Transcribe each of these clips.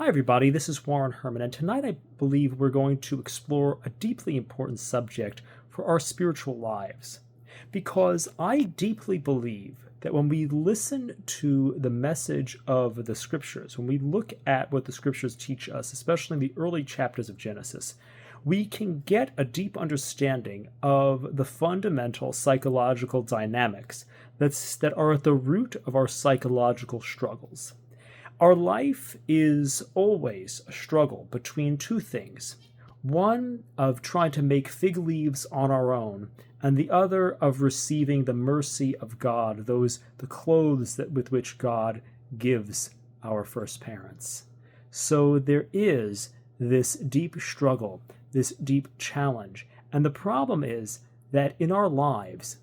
Hi, everybody. This is Warren Herman, and tonight I believe we're going to explore a deeply important subject for our spiritual lives. Because I deeply believe that when we listen to the message of the scriptures, when we look at what the scriptures teach us, especially in the early chapters of Genesis, we can get a deep understanding of the fundamental psychological dynamics that are at the root of our psychological struggles. Our life is always a struggle between two things. One of trying to make fig leaves on our own, and the other of receiving the mercy of God, the clothes with which God gives our first parents. So there is this deep struggle, this deep challenge. And the problem is that in our lives,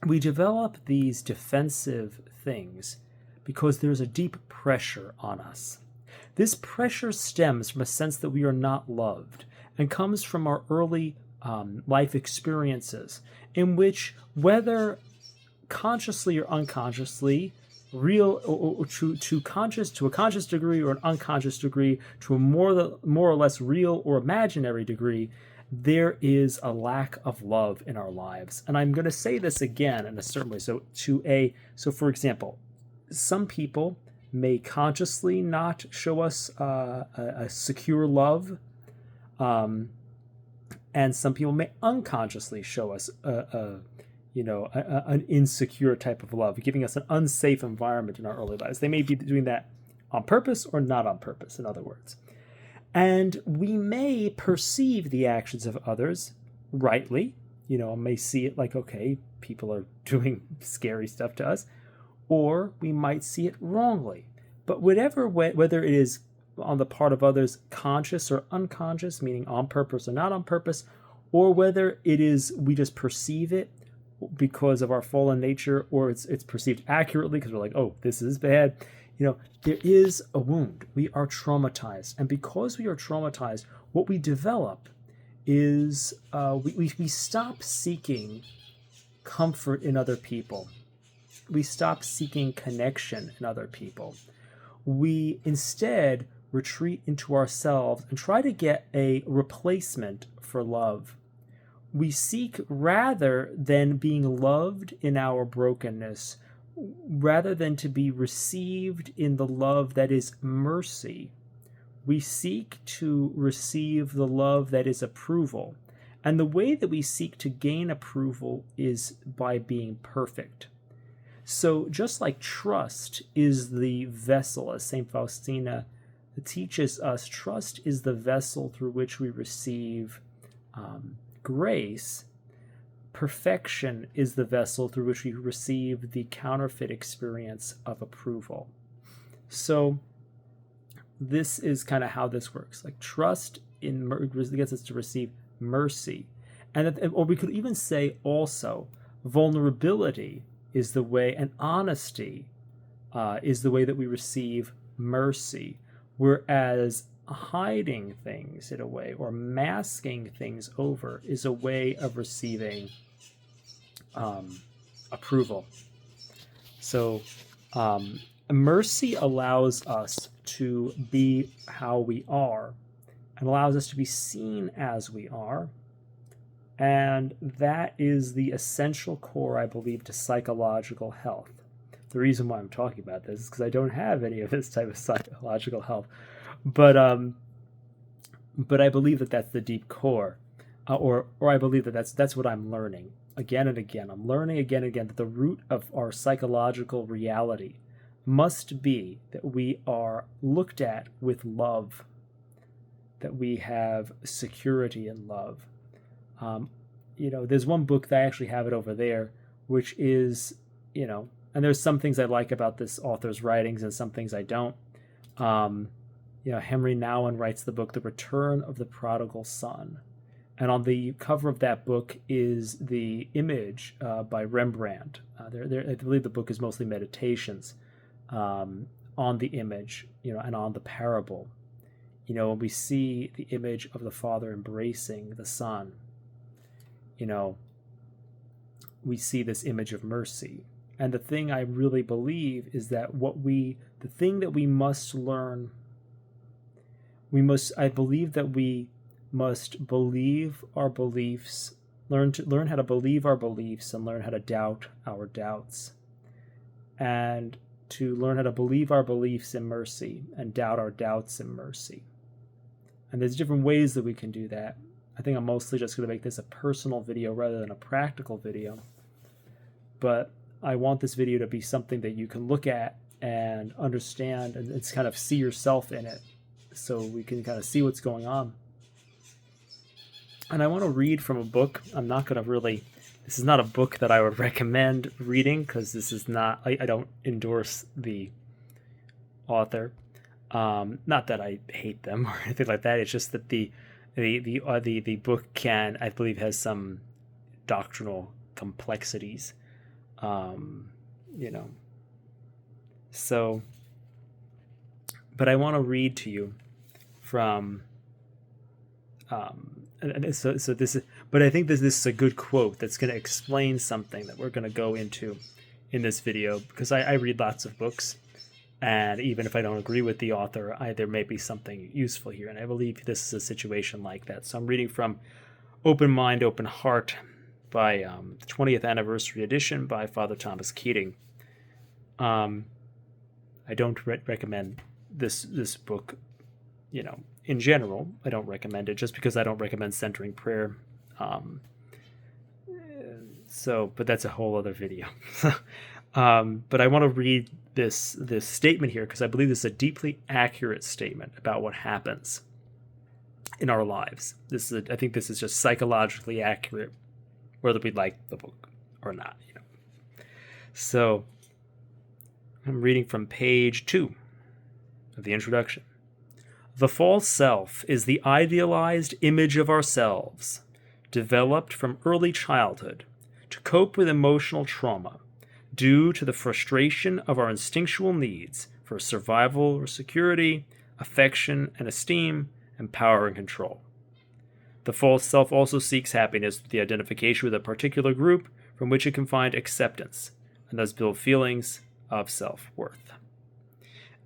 we develop these defensive things because there's a deep pressure on us. This pressure stems from a sense that we are not loved and comes from our early life experiences, in which, whether consciously or unconsciously, real or to a conscious degree or an unconscious degree, to a more or less real or imaginary degree, there is a lack of love in our lives. And I'm going to say this again in a certain way. So for example, some people may consciously not show us a secure love, and some people may unconsciously show us an insecure type of love, giving us an unsafe environment in our early lives. They may be doing that on purpose or not on purpose, in other words. And we may perceive the actions of others rightly, may see it like, okay, people are doing scary stuff to us, or we might see it wrongly. But whether it is on the part of others conscious or unconscious, meaning on purpose or not on purpose, or whether it is we just perceive it because of our fallen nature, or it's perceived accurately because we're like, oh, this is bad. There is a wound. We are traumatized. And because we are traumatized, what we develop is we stop seeking comfort in other people. We stop seeking connection in other people. We instead retreat into ourselves and try to get a replacement for love. We seek, rather than being loved in our brokenness, rather than to be received in the love that is mercy, we seek to receive the love that is approval. And the way that we seek to gain approval is by being perfect. So just like trust is the vessel, as St. Faustina teaches us, trust is the vessel through which we receive grace. Perfection is the vessel through which we receive the counterfeit experience of approval. So this is kind of how this works. Like trust gets us to receive mercy. Or we could even say also vulnerability is the way, and honesty is the way that we receive mercy. Whereas hiding things in a way, or masking things over, is a way of receiving approval. So mercy allows us to be how we are, and allows us to be seen as we are. And that is the essential core, I believe, to psychological health. The reason why I'm talking about this is because I don't have any of this type of psychological health. But I believe that that's the deep core, or I believe that that's what I'm learning again and again. I'm learning again and again that the root of our psychological reality must be that we are looked at with love, that we have security in love. There's one book that I actually have it over there, which is, and there's some things I like about this author's writings and some things I don't. Henry Nouwen writes the book, The Return of the Prodigal Son. And on the cover of that book is the image by Rembrandt. I believe the book is mostly meditations on the image, and on the parable. When we see the image of the father embracing the son, we see this image of mercy. And the thing I really believe is that the thing that we must learn I believe that we must believe our beliefs, learn how to believe our beliefs and learn how to doubt our doubts, and to learn how to believe our beliefs in mercy and doubt our doubts in mercy. And there's different ways that we can do that. I think I'm mostly just going to make this a personal video rather than a practical video. But I want this video to be something that you can look at and understand, and it's kind of see yourself in it, so we can kind of see what's going on. And I want to read from a book. This is not a book that I would recommend reading, because this is not, I don't endorse the author. Not that I hate them or anything like that. It's just that the book I believe, has some doctrinal complexities. So, but I want to read to you from, so this is, but I think this is a good quote that's going to explain something that we're going to go into in this video, because I read lots of books, and even if I don't agree with the author, there may be something useful here, and I believe this is a situation like that. So I'm reading from Open Mind, Open Heart by the 20th anniversary edition by Father Thomas Keating. I don't recommend this book, in general. I don't recommend it, just because I don't recommend centering prayer. But that's a whole other video. But I want to read this statement here, because I believe this is a deeply accurate statement about what happens in our lives. I think this is just psychologically accurate, whether we like the book or not. So I'm reading from page 2 of the introduction. The false self is the idealized image of ourselves, developed from early childhood to cope with emotional trauma due to the frustration of our instinctual needs for survival or security, affection and esteem, and power and control. The false self also seeks happiness through the identification with a particular group from which it can find acceptance, and thus build feelings of self-worth.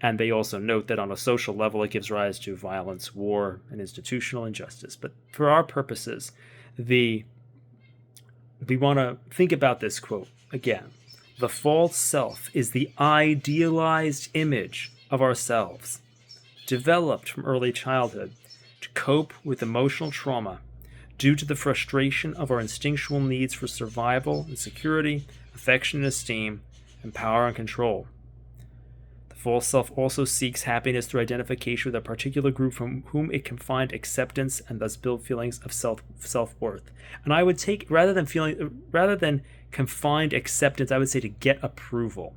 And they also note that on a social level it gives rise to violence, war, and institutional injustice. But for our purposes, we want to think about this quote again. The false self is the idealized image of ourselves, developed from early childhood to cope with emotional trauma due to the frustration of our instinctual needs for survival and security, affection and esteem, and power and control. The false self also seeks happiness through identification with a particular group from whom it can find acceptance and thus build feelings of self-worth. And I would take, rather than can find acceptance, I would say to get approval,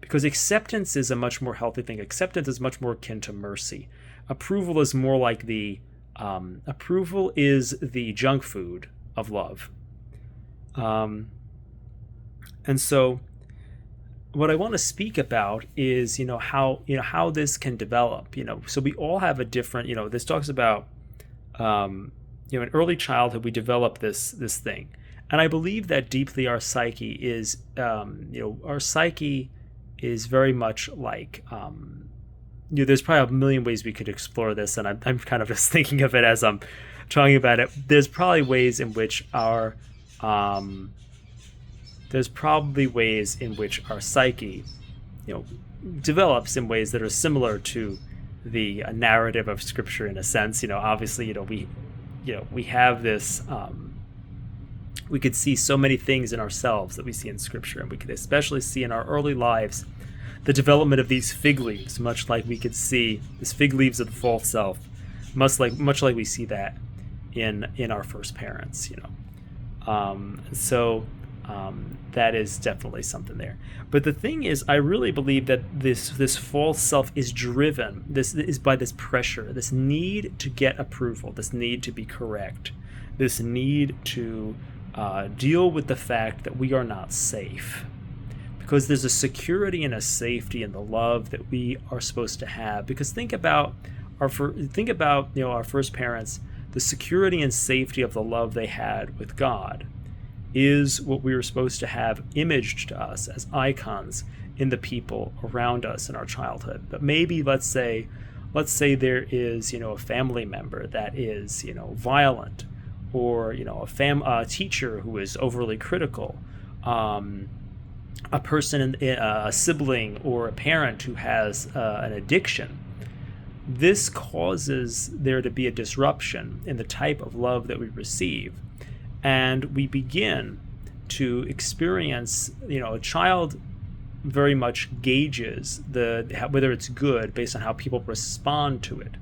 because acceptance is a much more healthy thing. Acceptance is much more akin to mercy. Approval is more like approval is the junk food of love. And so what I want to speak about is, how this can develop, so we all have a different, this talks about, in early childhood, we develop this thing. And I believe that deeply our psyche is, very much like, there's probably a million ways we could explore this, and I'm kind of just thinking of it as I'm talking about it. There's probably ways in which our psyche, develops in ways that are similar to the narrative of Scripture in a sense. Obviously, we have this. We could see so many things in ourselves that we see in Scripture, and we could especially see in our early lives the development of these fig leaves, much like we could see these fig leaves of the false self, much like we see that in our first parents. That is definitely something there. But the thing is, I really believe that this false self is driven. This is by this pressure, this need to get approval, this need to be correct, this need to deal with the fact that we are not safe, because there's a security and a safety in the love that we are supposed to have. Because think about our first parents. The security and safety of the love they had with God is what we were supposed to have imaged to us as icons in the people around us in our childhood. But maybe, let's say, let's say there is, a family member that is, violent, or, a teacher who is overly critical, a person, a sibling or a parent who has an addiction. This causes there to be a disruption in the type of love that we receive. And we begin to experience, a child very much gauges whether it's good based on how people respond to it.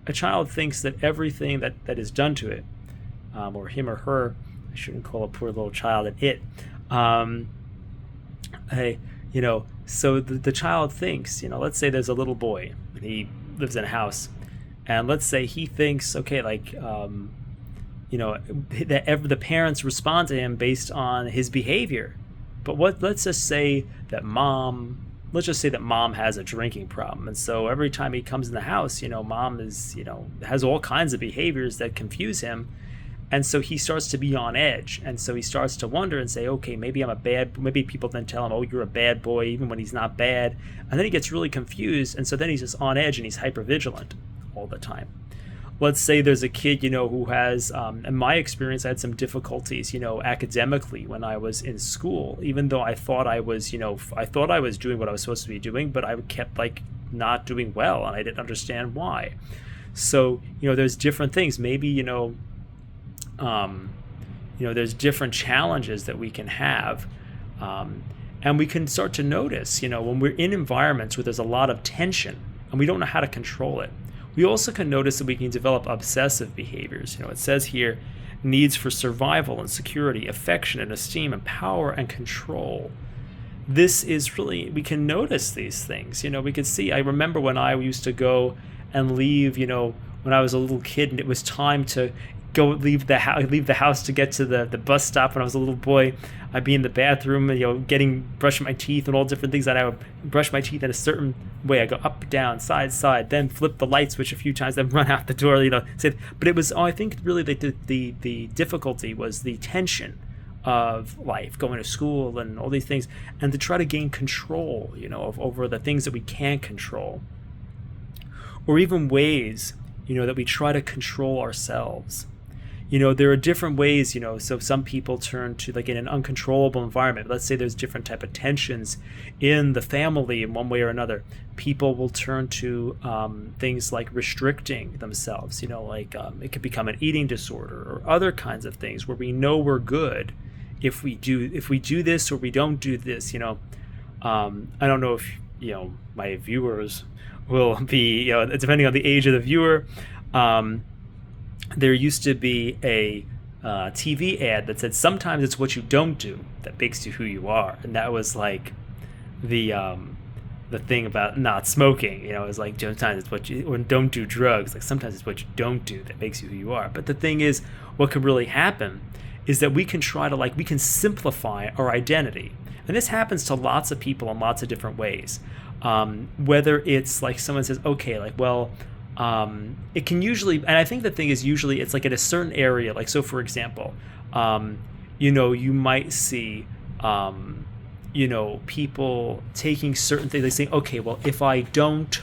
A child thinks that everything that is done to it, or him or her, I shouldn't call a poor little child an it, so the child thinks, let's say there's a little boy and he lives in a house, and let's say he thinks, okay, like, the parents respond to him based on his behavior. But let's just say that mom has a drinking problem, and so every time he comes in the house, mom has all kinds of behaviors that confuse him. And so he starts to be on edge. And so he starts to wonder and say, okay, maybe maybe people then tell him, oh, you're a bad boy, even when he's not bad. And then he gets really confused. And so then he's just on edge and he's hypervigilant all the time. Let's say there's a kid, who has, in my experience, I had some difficulties, academically when I was in school, even though I thought I was doing what I was supposed to be doing, but I kept not doing well, and I didn't understand why. So, there's different things. Maybe, there's different challenges that we can have. And we can start to notice, when we're in environments where there's a lot of tension and we don't know how to control it. We also can notice that we can develop obsessive behaviors. It says here, needs for survival and security, affection and esteem and power and control. This is really, we can notice these things. We could see, I remember when I used to go and leave, when I was a little kid and it was time to leave the house to get to the bus stop when I was a little boy. I'd be in the bathroom, brushing my teeth and all different things, that I would brush my teeth in a certain way. I go up, down, side, then flip the light switch a few times, then run out the door, but it was, I think really the difficulty was the tension of life, going to school and all these things, and to try to gain control, over the things that we can't control, or even ways, that we try to control ourselves. There are different ways, so some people turn to, in an uncontrollable environment. Let's say there's different type of tensions in the family in one way or another. People will turn to things like restricting themselves, it could become an eating disorder or other kinds of things where we know we're good if we do this or we don't do this. I don't know if, my viewers will be, depending on the age of the viewer, there used to be a TV ad that said, sometimes it's what you don't do that makes you who you are. And that was the thing about not smoking. It was sometimes it's what you, or don't do drugs. Sometimes it's what you don't do that makes you who you are. But the thing is, what could really happen is that we can try to we can simplify our identity. And this happens to lots of people in lots of different ways. Whether it's someone says, okay, it can usually, and I think the thing is usually it's at a certain area, so for example, you might see, people taking certain things. They say, okay, well, if I don't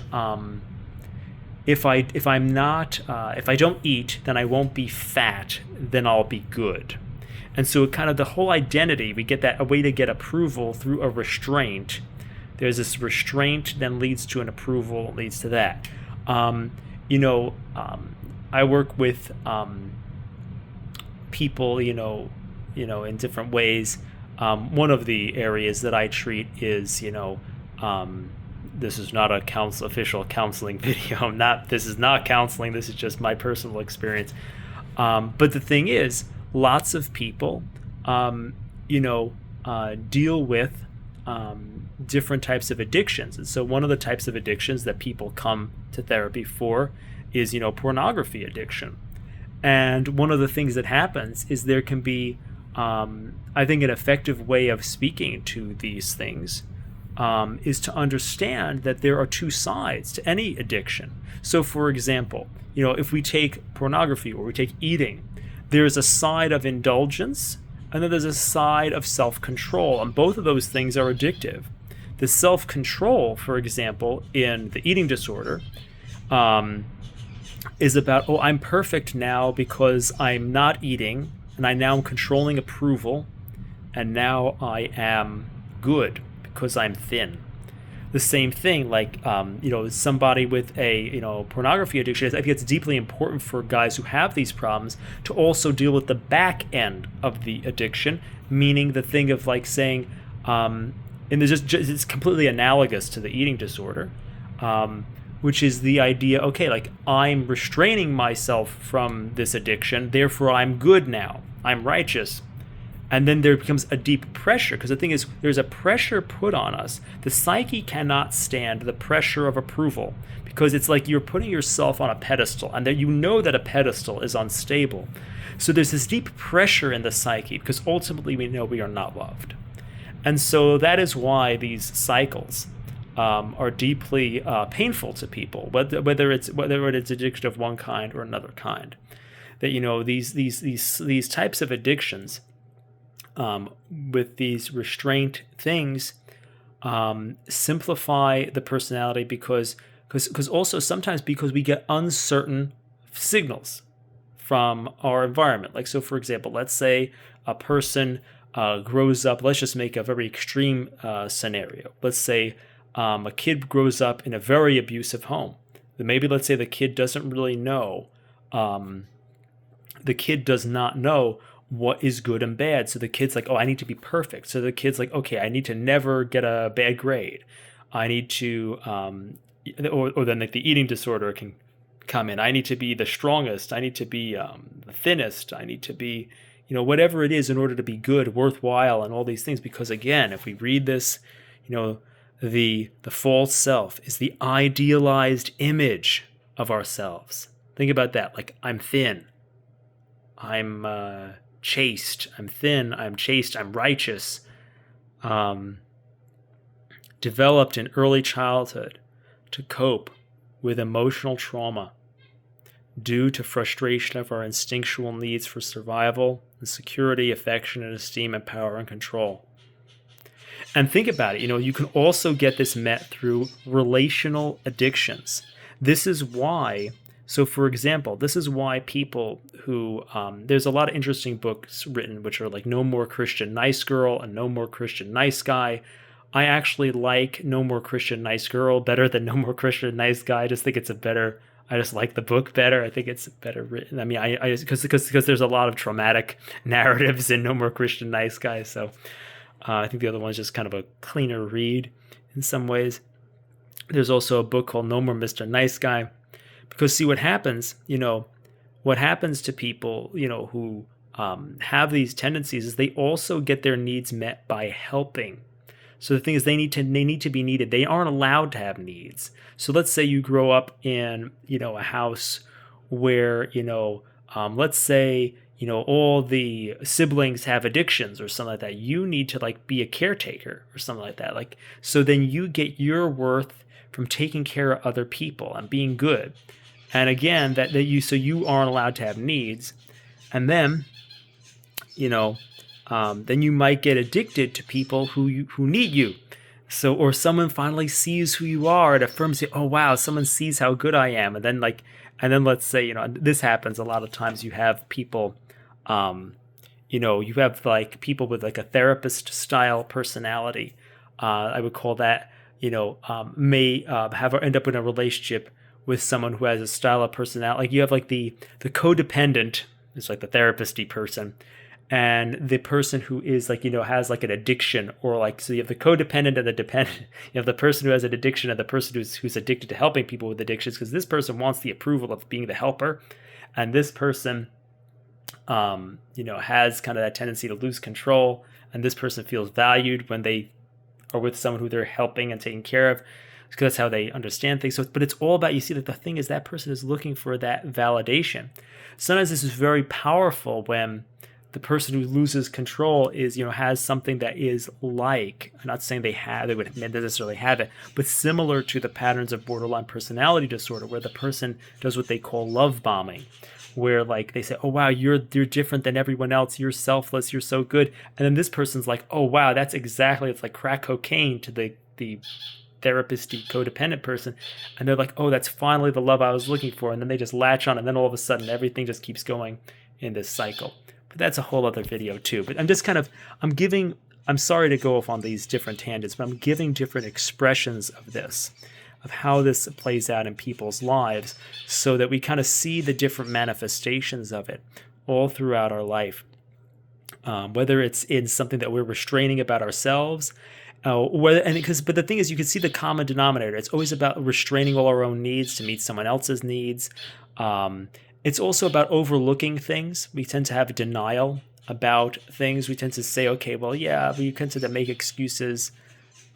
eat, then I won't be fat, then I'll be good. And so kind of the whole identity, we get a way to get approval through a restraint. There's this restraint, then leads to an approval, leads to that. I work with people, in different ways. One of the areas that I treat is, this is not a official counseling video. This is not counseling. This is just my personal experience. But the thing is, lots of people, deal with different types of addictions. And so one of the types of addictions that people come to therapy for is, pornography addiction. And one of the things that happens is there can be, I think, an effective way of speaking to these things is to understand that there are two sides to any addiction. So, for example, if we take pornography or we take eating, there's a side of indulgence and then there's a side of self-control, and both of those things are addictive. The self-control, for example, in the eating disorder, is about, oh, I'm perfect now because I'm not eating, and I now am controlling approval, and now I am good because I'm thin. The same thing, like somebody with a pornography addiction. I think it's deeply important for guys who have these problems to also deal with the back end of the addiction, meaning the thing of like saying, and it's completely analogous to the eating disorder, which is the idea, okay, like I'm restraining myself from this addiction, therefore I'm good now, I'm righteous. And then there becomes a deep pressure, because the thing is, there's a pressure put on us. The psyche cannot stand the pressure of approval, because it's like you're putting yourself on a pedestal, and that you know that a pedestal is unstable. So there's this deep pressure in the psyche, because ultimately we know we are not loved. And so that is why these cycles are deeply painful to people, whether it's addiction of one kind or another kind. That these types of addictions, with these restraint things, simplify the personality, because also sometimes because we get uncertain signals from our environment. Like, so for example, let's say a person grows up, let's just make a very extreme scenario. Let's say a kid grows up in a very abusive home. Maybe let's say the kid doesn't really know, the kid does not know what is good and bad. So the kid's like, oh, I need to be perfect. So the kid's like, okay, I need to never get a bad grade. I need to, or then like the eating disorder can come in. I need to be the strongest. I need to be the thinnest. I need to be, whatever it is in order to be good, worthwhile, and all these things. Because again, if we read this, the false self is the idealized image of ourselves. Think about that. Like, I'm thin. I'm chaste, I'm thin, I'm chaste, I'm righteous, developed in early childhood to cope with emotional trauma due to frustration of our instinctual needs for survival and security, affection and esteem, and power and control. And think about it, you can also get this met through relational addictions. This is why, so for example, this is why people who, there's a lot of interesting books written which are like No More Christian Nice Girl and No More Christian Nice Guy. I actually like No More Christian Nice Girl better than No More Christian Nice Guy. I just think it's I just like the book better. I think it's better written. I mean, because there's a lot of traumatic narratives in No More Christian Nice Guy. So I think the other one's just kind of a cleaner read in some ways. There's also a book called No More Mr. Nice Guy. Because see what happens, what happens to people, who have these tendencies is they also get their needs met by helping. So the thing is, they need to be needed. They aren't allowed to have needs. So let's say you grow up in, a house where, let's say, all the siblings have addictions or something like that. You need to like be a caretaker or something like that. Like, so then you get your worth from taking care of other people and being good. And again, so you aren't allowed to have needs. And then, then you might get addicted to people who need you. So, or someone finally sees who you are and affirms you. Oh, wow, someone sees how good I am. And then let's say, this happens a lot of times. You have people, you have like people with like a therapist style personality. I would call that, may end up in a relationship with someone who has a style of personality. Like you have like the codependent, it's like the therapist-y person, and the person who is like, has like an addiction, or like, so you have the codependent and the dependent. You have the person who has an addiction and the person who's addicted to helping people with addictions, because this person wants the approval of being the helper. And this person, has kind of that tendency to lose control. And this person feels valued when they are with someone who they're helping and taking care of, because that's how they understand things. So, but it's all about, you see, that the thing is that person is looking for that validation. Sometimes this is very powerful when the person who loses control is, has something that is like, I'm not saying they would necessarily have it, but similar to the patterns of borderline personality disorder, where the person does what they call love bombing, where like they say, oh wow, you're different than everyone else, you're selfless, you're so good. And then this person's like, oh wow, that's exactly, it's like crack cocaine to the the therapist-y codependent person, and they're like, oh, that's finally the love I was looking for, and then they just latch on, and then all of a sudden everything just keeps going in this cycle. But that's a whole other video too. But I'm sorry to go off on these different tangents, but I'm giving different expressions of this, of how this plays out in people's lives, so that we kind of see the different manifestations of it all throughout our life. Whether it's in something that we're restraining about ourselves, but the thing is, you can see the common denominator. It's always about restraining all our own needs to meet someone else's needs. It's also about overlooking things. We tend to have denial about things. We tend to say, okay, well, yeah, but you tend to make excuses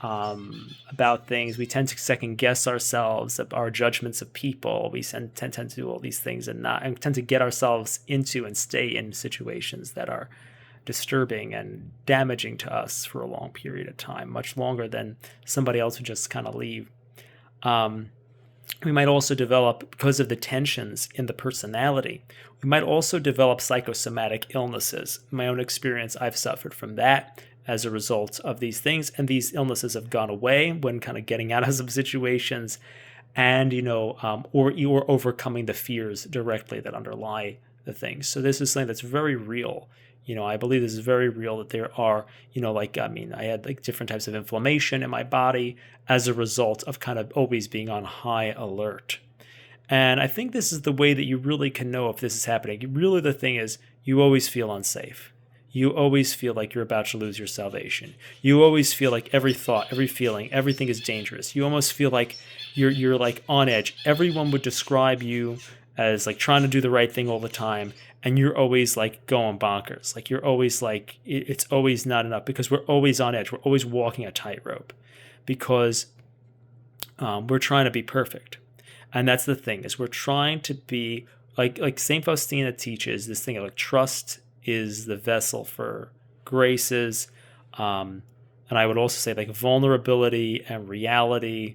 about things. We tend to second guess ourselves, our judgments of people. We tend to do all these things and tend to get ourselves into and stay in situations that are disturbing and damaging to us for a long period of time, much longer than somebody else would just kind of leave. We might also develop, because of the tensions in the personality, we might also develop psychosomatic illnesses. In my own experience, I've suffered from that as a result of these things, and these illnesses have gone away when kind of getting out of some situations, and or overcoming the fears directly that underlie the things. So this is something that's very real. I believe this is very real, that there are, I had like different types of inflammation in my body as a result of kind of always being on high alert. And I think this is the way that you really can know if this is happening. Really, the thing is, you always feel unsafe. You always feel like you're about to lose your salvation. You always feel like every thought, every feeling, everything is dangerous. You almost feel like you're like on edge. Everyone would describe you as like trying to do the right thing all the time, and you're always like going bonkers. Like you're always like, it's always not enough, because we're always on edge. We're always walking a tightrope, because we're trying to be perfect. And that's the thing, is we're trying to be like Saint Faustina teaches this thing of like, trust is the vessel for graces. And I would also say like vulnerability and reality.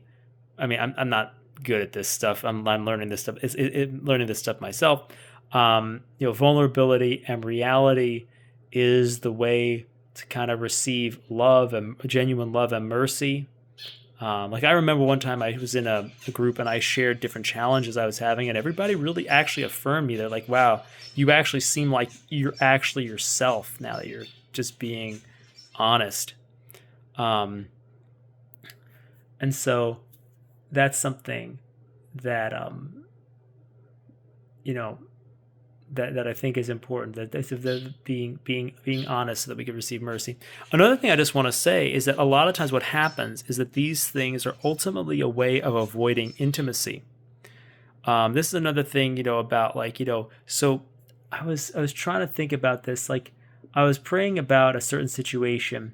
I mean, I'm not good at this stuff. I'm learning this stuff. Learning this stuff myself. Vulnerability and reality is the way to kind of receive love and genuine love and mercy. Like I remember one time I was in a group and I shared different challenges I was having, and everybody really actually affirmed me. They're like, wow, you actually seem like you're actually yourself now that you're just being honest. And so that's something that, that I think is important, that this is being honest so that we can receive mercy. Another thing I just want to say is that a lot of times what happens is that these things are ultimately a way of avoiding intimacy. This is another thing, about like, so I was trying to think about this. Like I was praying about a certain situation,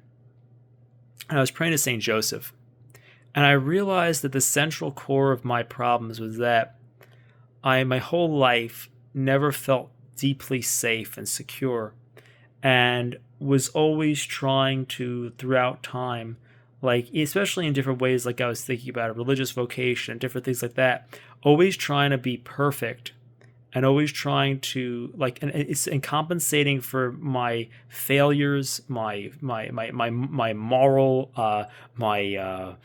and I was praying to Saint Joseph, and I realized that the central core of my problems was that my whole life never felt deeply safe and secure, and was always trying to, throughout time, like especially in different ways, like I was thinking about a religious vocation, different things like that, always trying to be perfect, and always trying to and compensating for my failures, my moral, my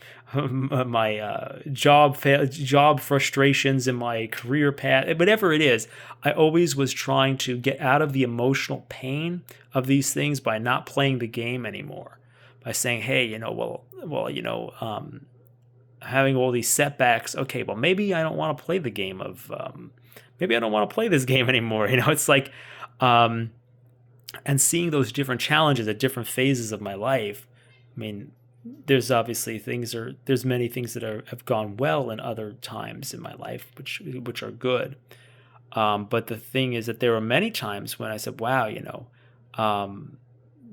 job frustrations in my career path, whatever it is. I always was trying to get out of the emotional pain of these things by not playing the game anymore, by saying, hey, having all these setbacks. Okay, well, maybe I don't want to play the game of. Maybe I don't want to play this game anymore. It's like, and seeing those different challenges at different phases of my life. I mean, there's obviously there's many things that have gone well in other times in my life, which are good. But the thing is that there were many times when I said, wow,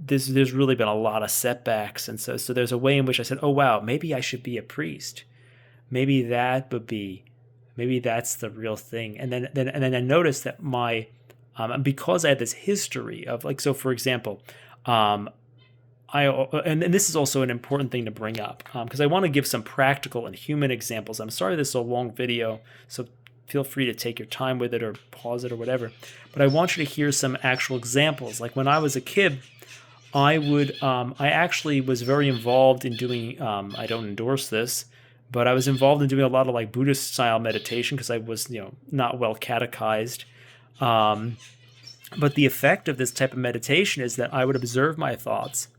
there's really been a lot of setbacks. And so there's a way in which I said, oh, wow, maybe I should be a priest. Maybe that's the real thing. And then I noticed that because I had this history of like, so for example, and this is also an important thing to bring up, because I want to give some practical and human examples. I'm sorry this is a long video, so feel free to take your time with it or pause it or whatever. But I want you to hear some actual examples. Like when I was a kid, I actually was very involved in doing, I don't endorse this, but I was involved in doing a lot of like Buddhist style meditation because I was, not well catechized. Um, but the effect of this type of meditation is that I would observe my thoughts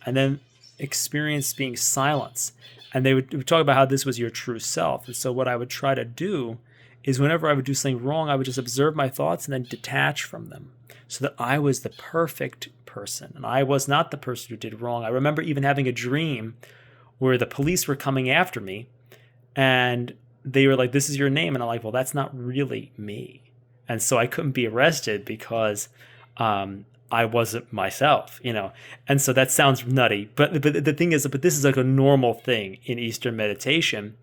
and then experience being silence. And they would talk about how this was your true self. And so what I would try to do is whenever I would do something wrong, I would just observe my thoughts and then detach from them so that I was the perfect person and I was not the person who did wrong. I remember even having a dream where the police were coming after me and they were like, "This is your name." And I'm like, "Well, that's not really me." And so I couldn't be arrested because I wasn't myself. And so that sounds nutty, but the thing is, but this is like a normal thing in Eastern meditation,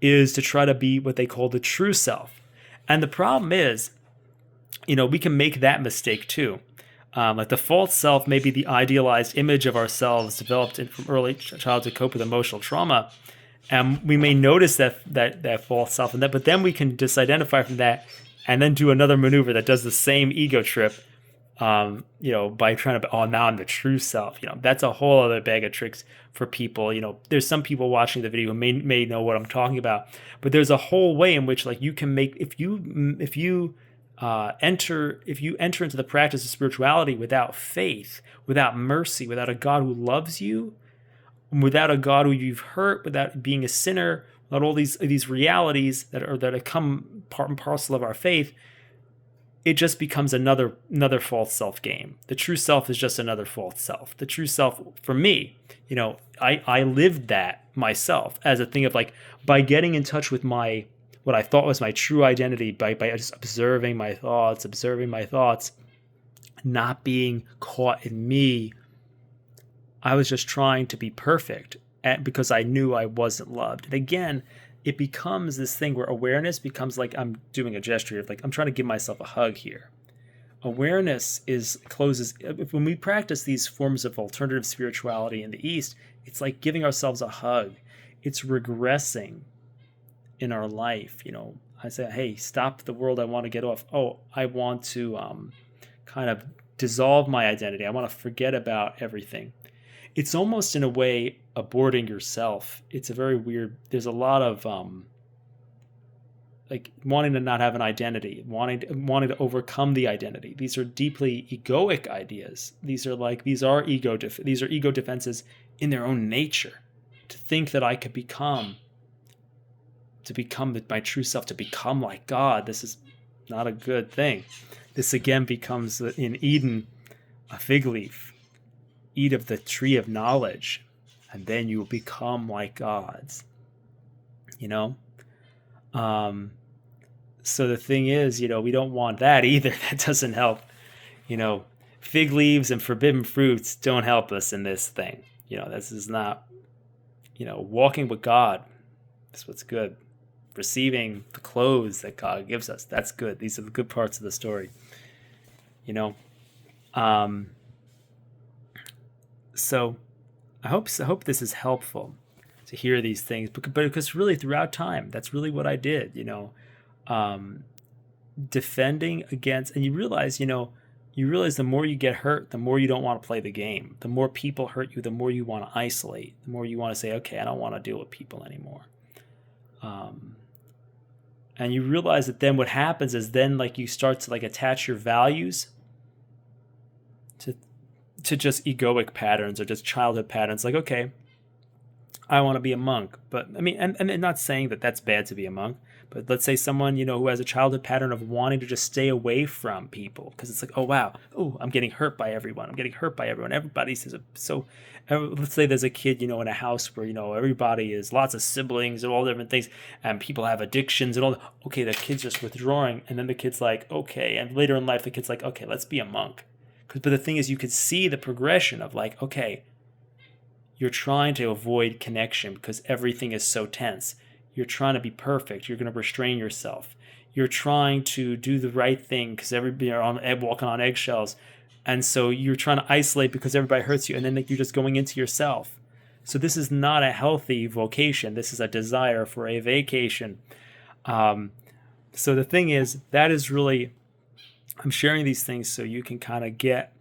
is to try to be what they call the true self. And the problem is, we can make that mistake too. Like the false self may be the idealized image of ourselves developed from early childhood to cope with emotional trauma, and we may notice that false self, but then we can disidentify from that, and then do another maneuver that does the same ego trip, by trying to, oh, now I'm the true self. That's a whole other bag of tricks for people. There's some people watching the video who may know what I'm talking about, but there's a whole way in which like you can make, if you enter into the practice of spirituality without faith, without mercy, without a God who loves you, without a God who you've hurt, without being a sinner, without all these realities that come part and parcel of our faith, it just becomes another false self game. The true self is just another false self. The true self, for me, I lived that myself as a thing of like, by getting in touch with what I thought was my true identity, by just observing my thoughts, not being caught in me. I was just trying to be perfect because I knew I wasn't loved. And again, it becomes this thing where awareness becomes like I'm doing a gesture of like I'm trying to give myself a hug here. Awareness closes. When we practice these forms of alternative spirituality in the East, it's like giving ourselves a hug. It's regressing in our life. I say, hey, stop the world. I want to get off. Oh, I want to kind of dissolve my identity. I want to forget about everything. It's almost in a way aborting yourself. It's a very weird, there's a lot of like wanting to not have an identity, wanting to overcome the identity. These are deeply egoic ideas. These are ego defenses in their own nature. To think that I could become my true self, to become like God, this is not a good thing. This again becomes in Eden a fig leaf. Eat of the tree of knowledge, and then you will become like gods. So the thing is, we don't want that either. That doesn't help. Fig leaves and forbidden fruits don't help us in this thing. This is not, walking with God. That's what's good. Receiving the clothes that God gives us. That's good. These are the good parts of the story. So I hope this is helpful to hear these things, but because really throughout time, that's really what I did, defending against, and you realize the more you get hurt, the more you don't want to play the game. The more people hurt you, the more you want to isolate, the more you want to say, okay, I don't want to deal with people anymore. And you realize that then what happens is then like you start to like attach your values to just egoic patterns or just childhood patterns. Like, okay, I want to be a monk, but I mean, and not saying that that's bad to be a monk, but let's say someone, who has a childhood pattern of wanting to just stay away from people because it's like, oh, wow, oh, I'm getting hurt by everyone. Everybody says so. Let's say there's a kid, in a house where, everybody is lots of siblings and all different things and people have addictions and all. Okay, the kid's just withdrawing. And then the kid's like, okay. And later in life, the kid's like, okay, let's be a monk. But the thing is, you could see the progression of like, okay, you're trying to avoid connection because everything is so tense. You're trying to be perfect. You're going to restrain yourself. You're trying to do the right thing because everybody are walking on eggshells. And so you're trying to isolate because everybody hurts you. And then you're just going into yourself. So this is not a healthy vocation. This is a desire for a vacation. So the thing is, that is really, I'm sharing these things so you can kind of get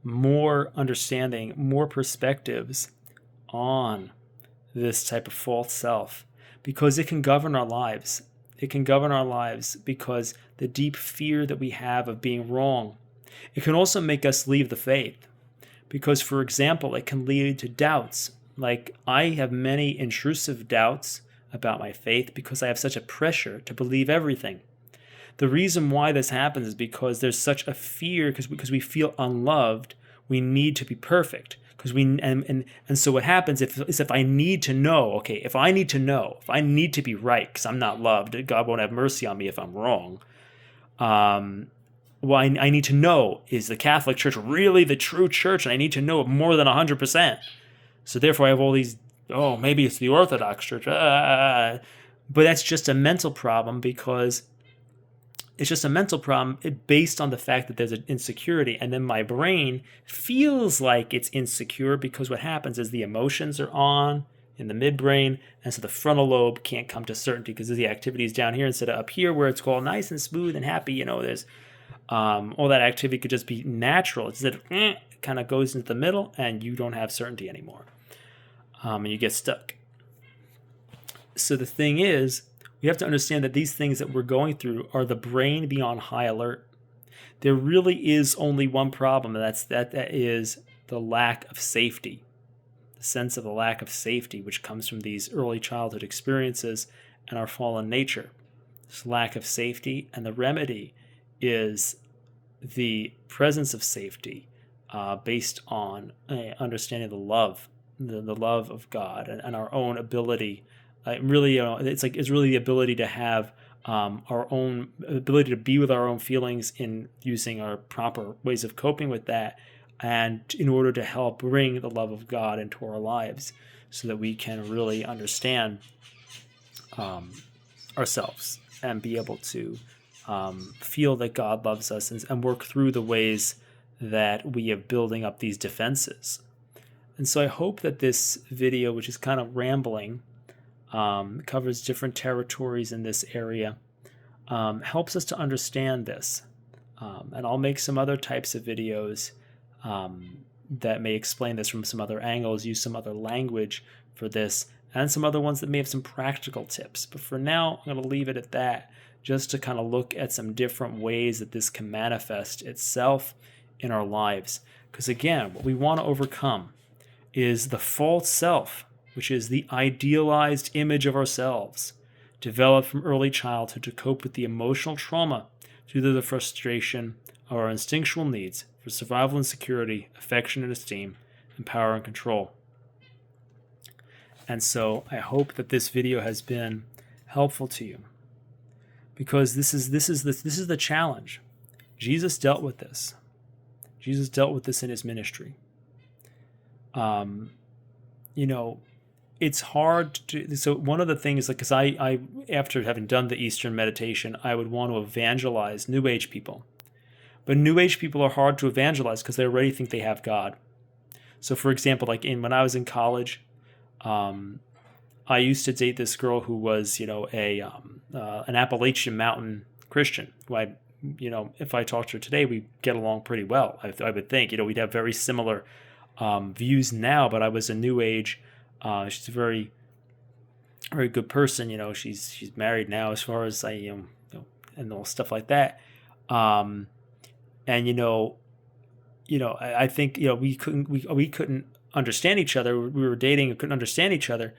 more understanding, more perspectives on this type of false self, because it can govern our lives. It can govern our lives because the deep fear that we have of being wrong. It can also make us leave the faith because, for example, it can lead to doubts. Like, I have many intrusive doubts about my faith because I have such a pressure to believe everything. The reason why this happens is because there's such a fear because we feel unloved. We need to be perfect because so what happens if I need to know, okay, if I need to be right because I'm not loved, God won't have mercy on me if I'm wrong. Well, I need to know, is the Catholic Church really the true church? And I need to know it more than 100%. So therefore I have all these, maybe it's the Orthodox Church. But that's just a mental problem because it's just a mental problem based on the fact that there's an insecurity. And then my brain feels like it's insecure because what happens is the emotions are on in the midbrain. And so the frontal lobe can't come to certainty because the activity is down here instead of up here where it's all nice and smooth and happy. There's all that activity could just be natural. It's that it kind of goes into the middle and you don't have certainty anymore. And you get stuck. So the thing is, we have to understand that these things that we're going through are the brain being on high alert. There really is only one problem, and that is the lack of safety. The sense of the lack of safety, which comes from these early childhood experiences and our fallen nature. This lack of safety, and the remedy is the presence of safety based on understanding the love of God and our own ability. It's really the ability to have our own ability to be with our own feelings in using our proper ways of coping with that, and in order to help bring the love of God into our lives so that we can really understand ourselves and be able to feel that God loves us and work through the ways that we are building up these defenses. And so I hope that this video, which is kind of rambling, covers different territories in this area, helps us to understand this. And I'll make some other types of videos that may explain this from some other angles, use some other language for this, and some other ones that may have some practical tips. But for now, I'm going to leave it at that, just to kind of look at some different ways that this can manifest itself in our lives. Because again, what we want to overcome is the false self, which is the idealized image of ourselves, developed from early childhood to cope with the emotional trauma due to the frustration of our instinctual needs for survival and security, affection and esteem, and power and control. And so I hope that this video has been helpful to you, because this is the challenge. Jesus dealt with this. Jesus dealt with this in his ministry. It's hard to, so one of the things, like, because I after having done the Eastern meditation, I would want to evangelize New Age people. But New Age people are hard to evangelize because they already think they have God. So for example, like when I was in college, I used to date this girl who was, an Appalachian Mountain Christian, who if I talked to her today, we get along pretty well. I would think, we'd have very similar views now, but I was a New Age. She's a very, very good person. She's married now, as far as and all stuff like that. I think we couldn't understand each other. We were dating and couldn't understand each other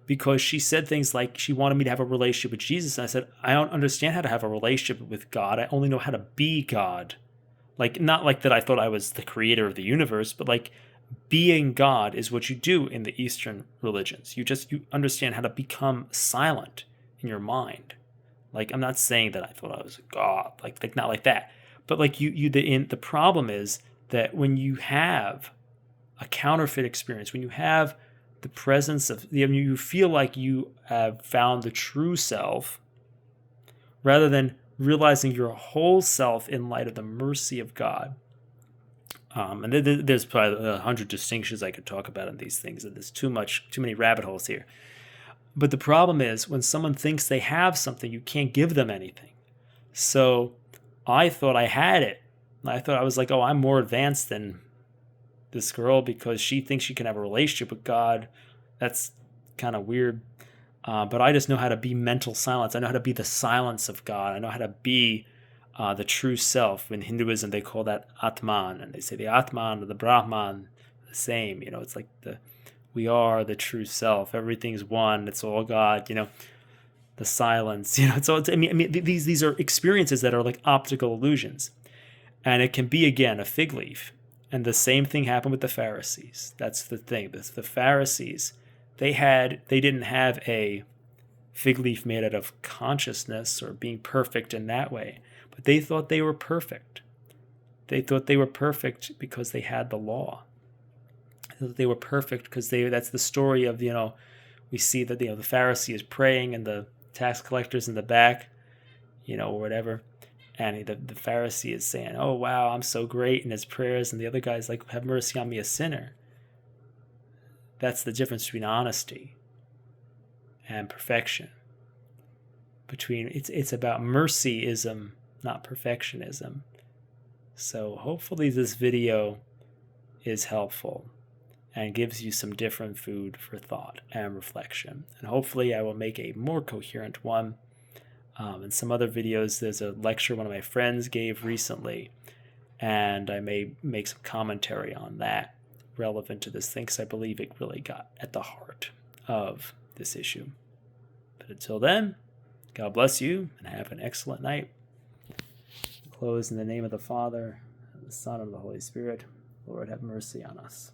because she said things like she wanted me to have a relationship with Jesus, and I said, I don't understand how to have a relationship with God. I only know how to be God. Like, not like that I thought I was the creator of the universe, but like, being God is what you do in the Eastern religions. You understand how to become silent in your mind. Like, I'm not saying that I thought I was a God, like not like that. But like the problem is that when you have a counterfeit experience, when you have the presence of, you feel like you have found the true self, rather than realizing your whole self in light of the mercy of God. And there's probably 100 distinctions I could talk about in these things, and there's too many rabbit holes here. But the problem is, when someone thinks they have something, you can't give them anything. So I thought I had it. I thought I was like, I'm more advanced than this girl because she thinks she can have a relationship with God. That's kind of weird. But I just know how to be mental silence. I know how to be the silence of God. I know how to be the true self. In Hinduism, they call that Atman, and they say the Atman or the Brahman, the same. It's like we are the true self. Everything's one. It's all God. The silence. I mean, these are experiences that are like optical illusions, and it can be again a fig leaf. And the same thing happened with the Pharisees. That's the thing. The Pharisees, they didn't have a fig leaf made out of consciousness or being perfect in that way, but they thought they were perfect. They thought they were perfect because they had the law. They thought they were perfect because that's the story of, we see that, the Pharisee is praying and the tax collector's in the back, or whatever. And the Pharisee is saying, oh, wow, I'm so great in his prayers. And the other guy's like, have mercy on me, a sinner. That's the difference between honesty and perfection. It's about mercyism, not perfectionism. So hopefully this video is helpful and gives you some different food for thought and reflection. And hopefully I will make a more coherent one. In some other videos, there's a lecture one of my friends gave recently, and I may make some commentary on that relevant to this thing, because I believe it really got at the heart of this issue. But until then, God bless you and have an excellent night. Close in the name of the Father, and the Son, and the Holy Spirit. Lord, have mercy on us.